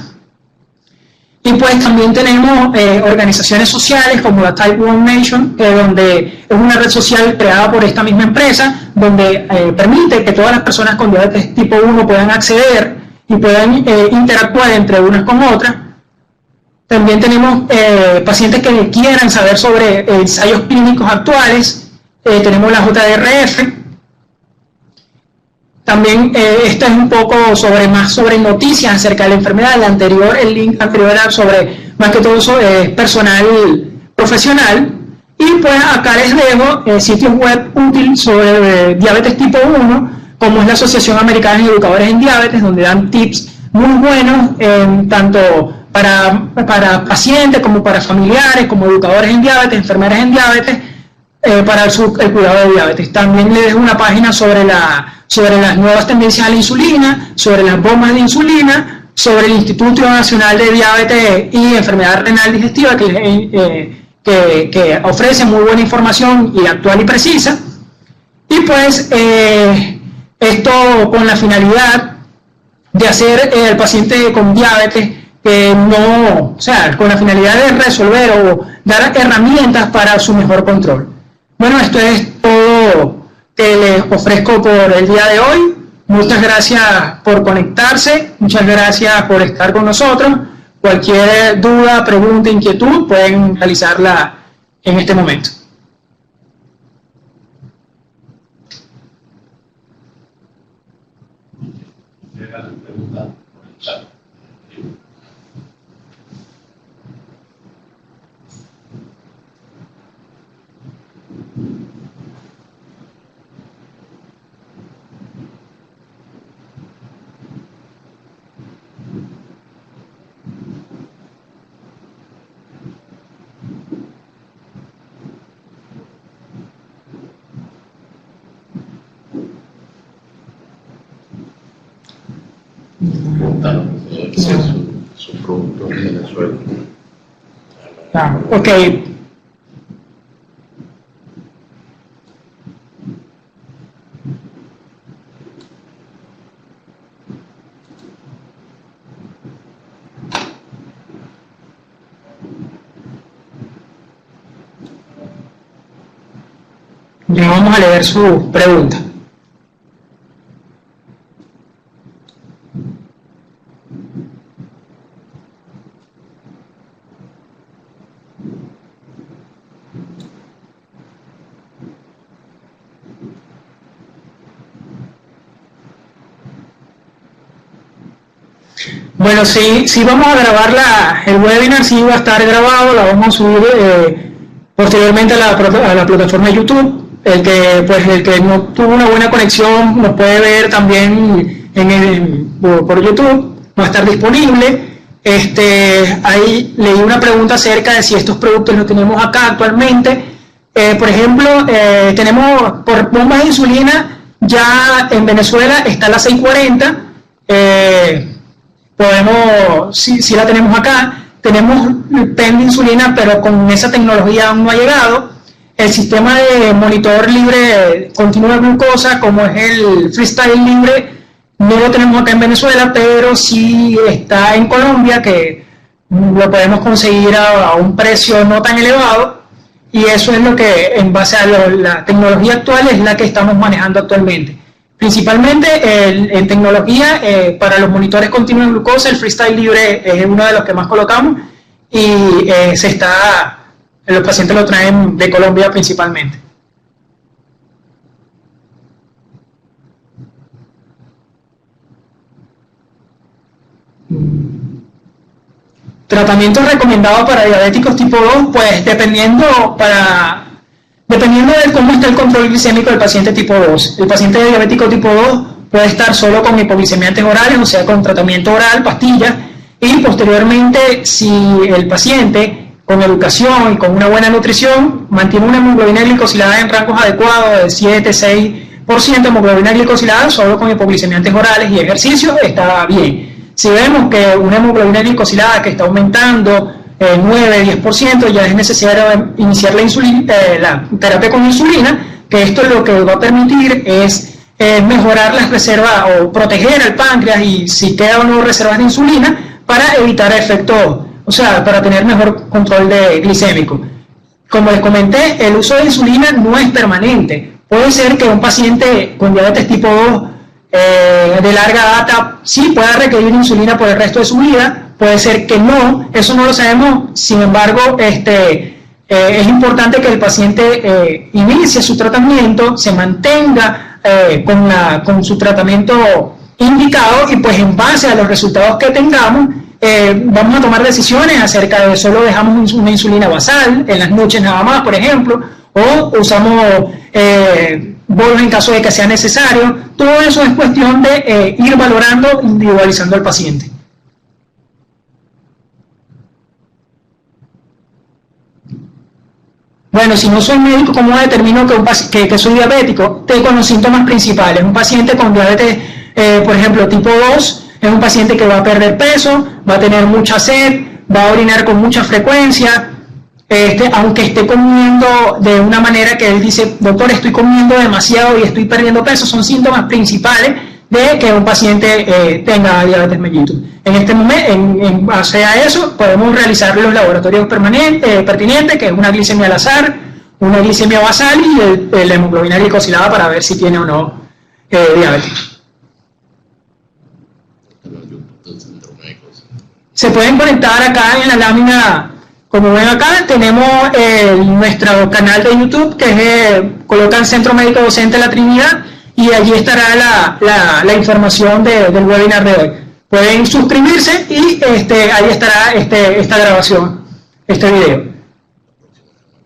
Y pues también tenemos organizaciones sociales como la Type 1 Nation, donde es una red social creada por esta misma empresa, donde permite que todas las personas con diabetes tipo 1 puedan acceder y puedan interactuar entre unas con otras. También tenemos pacientes que quieran saber sobre ensayos clínicos actuales. Tenemos la JDRF. También esta es un poco más sobre noticias acerca de la enfermedad. El link anterior era sobre, más que todo, sobre personal profesional. Y pues acá les dejo sitios web útiles sobre diabetes tipo 1, como es la Asociación Americana de Educadores en Diabetes, donde dan tips muy buenos, tanto para pacientes como para familiares, como educadores en diabetes, enfermeras en diabetes, para el cuidado de diabetes. También les dejo una página sobre las nuevas tendencias a la insulina, sobre las bombas de insulina, sobre el Instituto Nacional de Diabetes y Enfermedad Renal Digestiva, que ofrece muy buena información y actual y precisa. Y pues esto con la finalidad de hacer al paciente con diabetes con la finalidad de resolver o dar herramientas para su mejor control. Bueno, esto es todo que les ofrezco por el día de hoy. Muchas gracias por conectarse, muchas gracias por estar con nosotros. Cualquier duda, pregunta, inquietud, pueden realizarla en este momento. Su producto en Venezuela. Ok. Ya vamos a leer su pregunta. Bueno, sí vamos a grabar el webinar, sí va a estar grabado, la vamos a subir posteriormente a la plataforma de YouTube. El que no tuvo una buena conexión nos puede ver también por YouTube, va a estar disponible. Ahí leí una pregunta acerca de si estos productos los tenemos acá actualmente. Por ejemplo, tenemos por bombas de insulina, ya en Venezuela está la 640, si la tenemos acá. Tenemos el pen de insulina, pero con esa tecnología aún no ha llegado. El sistema de monitor libre continuo de glucosa, como es el Freestyle libre, no lo tenemos acá en Venezuela, pero sí está en Colombia, que lo podemos conseguir a un precio no tan elevado, y eso es lo que, en base a la tecnología actual, es la que estamos manejando actualmente. Principalmente en tecnología, para los monitores continuos de glucosa, el Freestyle libre es uno de los que más colocamos, y los pacientes lo traen de Colombia principalmente. Tratamientos recomendados para diabéticos tipo 2, pues dependiendo de cómo está el control glicémico del paciente tipo 2. El paciente diabético tipo 2 puede estar solo con hipoglicemiantes orales, o sea, con tratamiento oral, pastillas, y posteriormente, si el paciente con educación y con una buena nutrición mantiene una hemoglobina glicosilada en rangos adecuados de 7-6% de hemoglobina glicosilada, solo con hipoglicemiantes orales y ejercicios, está bien. Si vemos que una hemoglobina glicosilada que está aumentando 9-10%, ya es necesario iniciar la terapia con insulina, que esto lo que va a permitir es mejorar las reservas o proteger al páncreas, y si quedan o no reservas de insulina, para evitar efectos o sea, para tener mejor control glicémico. Como les comenté, el uso de insulina no es permanente. Puede ser que un paciente con diabetes tipo 2 de larga data sí pueda requerir insulina por el resto de su vida, puede ser que no, eso no lo sabemos. Sin embargo, es importante que el paciente inicie su tratamiento, se mantenga con su tratamiento indicado, y pues en base a los resultados que tengamos, vamos a tomar decisiones acerca de solo dejamos una insulina basal en las noches nada más, por ejemplo, o usamos bolos en caso de que sea necesario. Todo eso es cuestión de ir valorando, individualizando al paciente. Bueno, si no soy médico, ¿cómo determino que soy diabético? Tengo los síntomas principales. Un paciente con diabetes, por ejemplo, tipo 2, es un paciente que va a perder peso, va a tener mucha sed, va a orinar con mucha frecuencia, aunque esté comiendo de una manera que él dice, doctor, estoy comiendo demasiado y estoy perdiendo peso. Son síntomas principales de que un paciente tenga diabetes mellitus. En este momento, en base a eso, podemos realizar los laboratorios pertinentes, que es una glicemia al azar, una glicemia basal y la hemoglobina glicosilada para ver si tiene o no diabetes. Se pueden conectar acá en la lámina, como ven acá, tenemos nuestro canal de YouTube, que colocan Centro Médico Docente La Trinidad, y allí estará la información del webinar de hoy. Pueden suscribirse y ahí estará esta grabación, este video.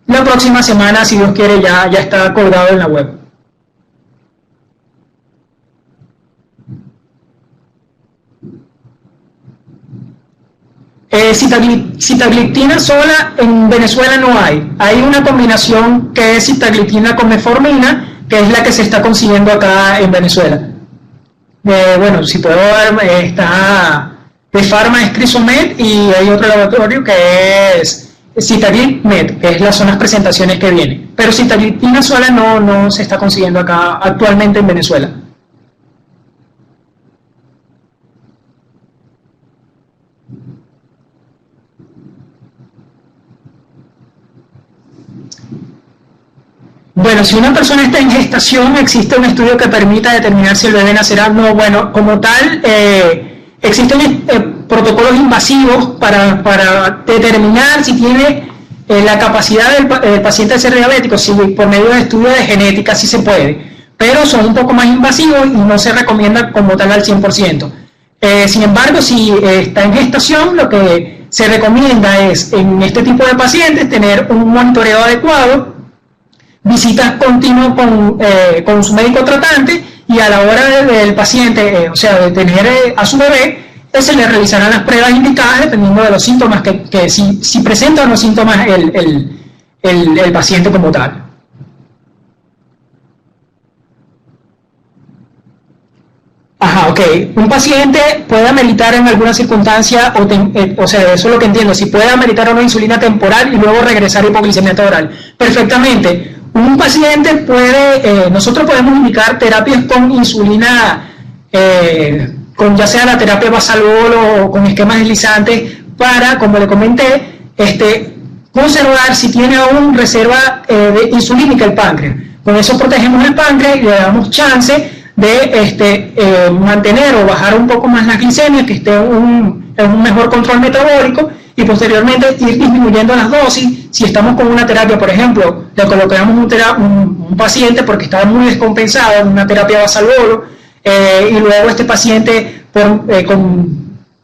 La próxima semana, si Dios quiere, ya está colgado en la web. Sitagliptina sola en Venezuela no hay. Hay una combinación que es sitagliptina con metformina, que es la que se está consiguiendo acá en Venezuela. Bueno, si puedo ver, está de Pharma es Crisomed, y hay otro laboratorio que es Sitaglipmed, que son las presentaciones que vienen. Pero sitagliptina sola no se está consiguiendo acá actualmente en Venezuela. Bueno, si una persona está en gestación, existe un estudio que permita determinar si el bebé nacerá. No, bueno, como tal, existen protocolos invasivos para determinar si tiene la capacidad del paciente de ser diabético. Si por medio de estudios de genética sí se puede, pero son un poco más invasivos y no se recomienda como tal al 100%. Sin embargo, si está en gestación, lo que se recomienda es, en este tipo de pacientes, tener un monitoreo adecuado, visitas continuas con su médico tratante, y a la hora del paciente, o sea, de tener a su bebé, se le realizarán las pruebas indicadas dependiendo de los síntomas, si presenta o no síntomas el paciente como tal. Ajá, ok. Un paciente puede ameritar en alguna circunstancia, o sea, eso es lo que entiendo, si puede ameritar una insulina temporal y luego regresar a hipoglicemia oral. Perfectamente. Un paciente puede, nosotros podemos indicar terapias con insulina, con ya sea la terapia basal o con esquemas deslizantes, para, como le comenté, conservar si tiene aún reserva insulínica el páncreas. Con eso protegemos el páncreas y le damos chance de mantener o bajar un poco más la glicemia, que esté en un mejor control metabólico, y posteriormente ir disminuyendo las dosis. Si estamos con una terapia, por ejemplo, le colocamos un paciente porque está muy descompensado en una terapia basal-bolo, y luego este paciente,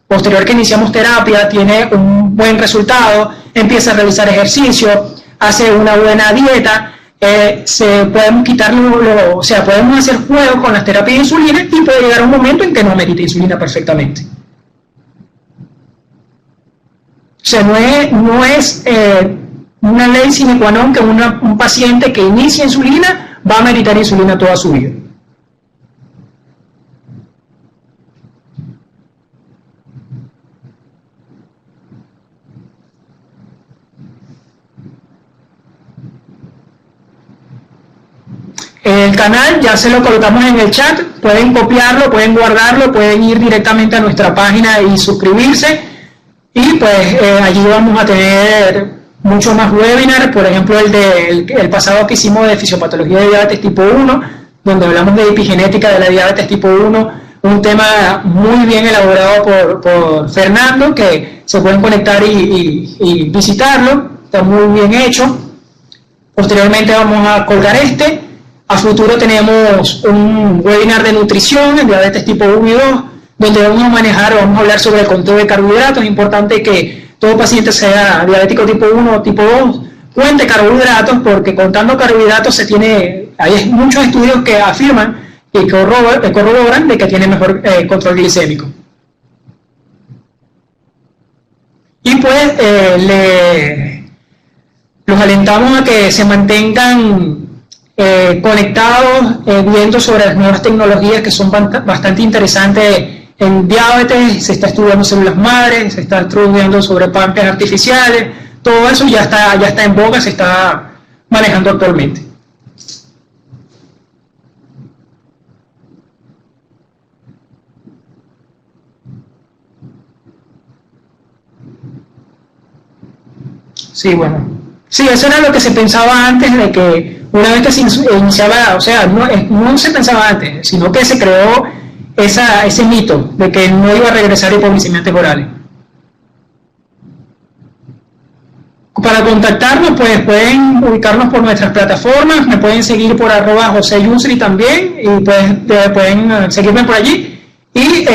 posterior que iniciamos terapia, tiene un buen resultado, empieza a realizar ejercicio, hace una buena dieta, podemos quitarlo, o sea, podemos hacer juego con las terapias de insulina, y puede llegar un momento en que no amerite insulina perfectamente. O sea, no es una ley sine qua non que un paciente que inicia insulina va a ameritar insulina toda su vida. El canal ya se lo colocamos en el chat, pueden copiarlo, pueden guardarlo, pueden ir directamente a nuestra página y suscribirse. Y pues allí vamos a tener muchos más webinars, por ejemplo el pasado que hicimos de fisiopatología de diabetes tipo 1, donde hablamos de epigenética de la diabetes tipo 1, un tema muy bien elaborado por Fernando, que se pueden conectar y visitarlo, está muy bien hecho. Posteriormente vamos a colgar este. A futuro tenemos un webinar de nutrición en diabetes tipo 1 y 2, donde vamos a hablar sobre el conteo de carbohidratos. Es importante que todo paciente, sea diabético tipo 1 o tipo 2, cuente carbohidratos, porque contando carbohidratos hay muchos estudios que afirman y corroboran de que tiene mejor control glicémico. Y pues los alentamos a que se mantengan conectados, viendo sobre las nuevas tecnologías que son bastante interesantes en diabetes. Se está estudiando células madres, se está estudiando sobre páncreas artificiales, todo eso ya está en boga, se está manejando actualmente. Sí, bueno. Sí, eso era lo que se pensaba antes, de que una vez que se iniciaba, o sea, no se pensaba antes, sino que se creó ese mito de que no iba a regresar hipoglicemiantes orales. Para contactarnos, pues pueden ubicarnos por nuestras plataformas, me pueden seguir por @JoseyUsri también, y pues pueden seguirme por allí, y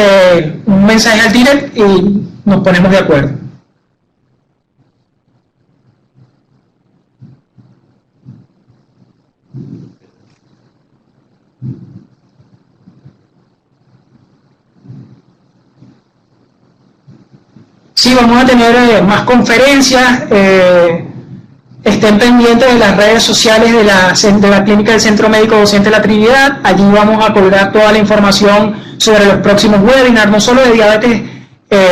un mensaje al direct y nos ponemos de acuerdo. Sí, vamos a tener más conferencias, estén pendientes de las redes sociales de la Clínica del Centro Médico Docente de la Trinidad. Allí vamos a colgar toda la información sobre los próximos webinars, no solo de diabetes,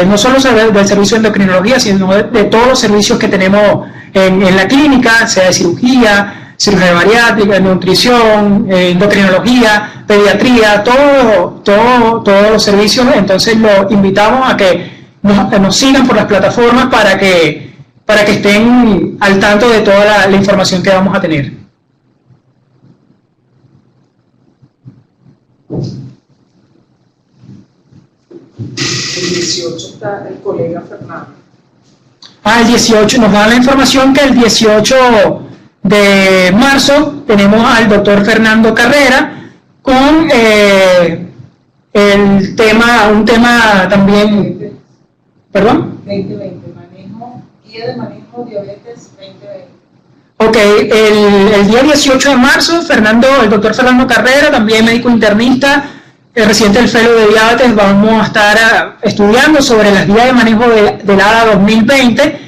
no solo del servicio de endocrinología, sino de todos los servicios que tenemos en la clínica, sea de cirugía bariátrica, nutrición, endocrinología, pediatría, todos los servicios. Entonces los invitamos a que nos sigan por las plataformas para que estén al tanto de toda la información que vamos a tener. El 18 está el colega Fernando. El 18, nos dan la información que el 18 de marzo tenemos al doctor Fernando Carrera con un tema también. ¿Perdón? 2020, guía de manejo diabetes 2020. Ok, el día 18 de marzo, el doctor Fernando Carrera, también médico internista, residente del Fellow de Diabetes, vamos a estar estudiando sobre las guías de manejo del ADA 2020.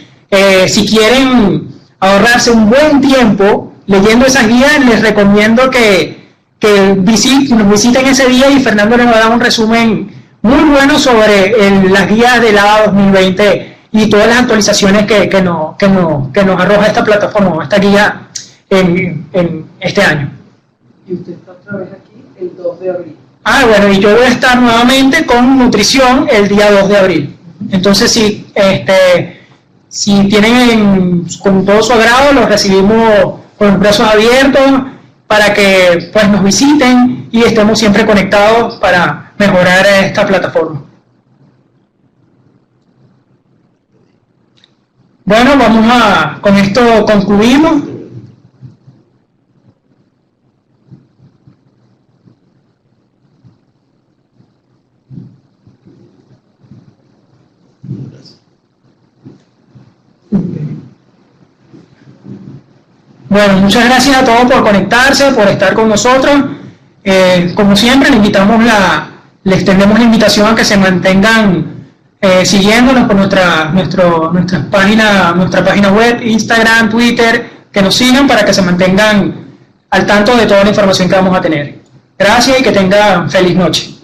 Si quieren ahorrarse un buen tiempo leyendo esas guías, les recomiendo que nos visiten ese día, y Fernando les va a dar un resumen muy bueno sobre las guías del ADA 2020 y todas las actualizaciones que nos arroja esta plataforma, esta guía en este año. Y usted está otra vez aquí el 2 de abril. Bueno, y yo voy a estar nuevamente con nutrición el día 2 de abril. Entonces, si tienen con todo su agrado, los recibimos con los brazos abiertos para que pues nos visiten y estemos siempre conectados para mejorar esta plataforma. Bueno, con esto concluimos. Bueno, muchas gracias a todos por conectarse, por estar con nosotros. Como siempre, le extendemos la invitación a que se mantengan siguiéndonos por nuestra página web, Instagram, Twitter, que nos sigan para que se mantengan al tanto de toda la información que vamos a tener. Gracias y que tengan feliz noche.